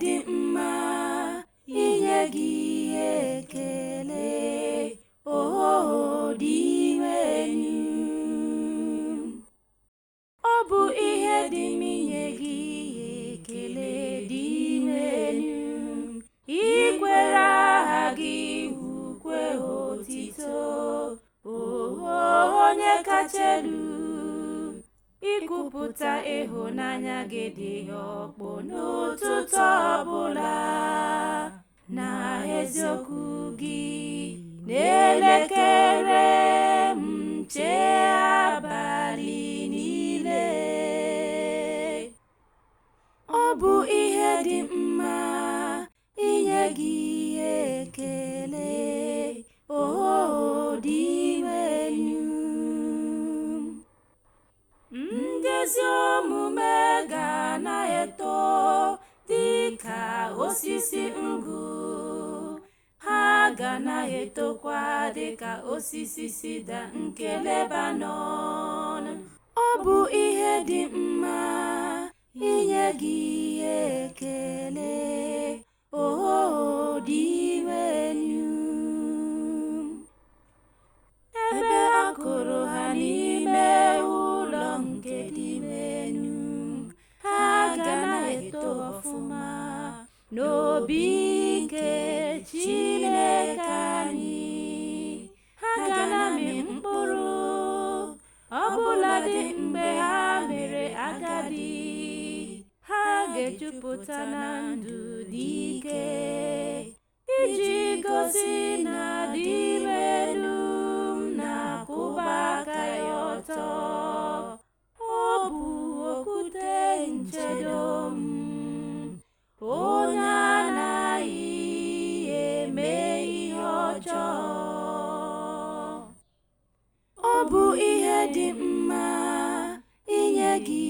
dị mma inye gị ekele, dị enu. Ọ bụ ihe dị m inye gị ekele dị enu. Ikwere aha gị ukwe otito, onye kacha elu. Ikwupụta ịhụnanya gị dị ọkpụ n'ụtụtụ ọbụla, na eziokwu gị n'elekere nche abalị niile. Ọ bụ ihe dị mma inye gị ekele, dị enu. Ndị ezi omume ga na-eto dị ka osisi ngụ, ha ga na-etokwa dị ka osisi sida nke Lebanọn. Ọ bụ ihe dị mma inye gị ekele, dị enu. Ebe a kụrụ ha n'ime ụlọ nke dị enu, ha ga na-eto ọfụma n'obi nke Chineke anyị. Ha ga na-amị mkpụrụ ọbụladị mgbe ha mere agadi. Ha ga-ejupụta na ndụ dị ike, iji gosi na dị enu na-akwụba aka ya ọtọ. Ọ bụ okwute nchedo m, onye anaghị eme ihe ọjọọ. Ọ bụ ihe dị mma inye gị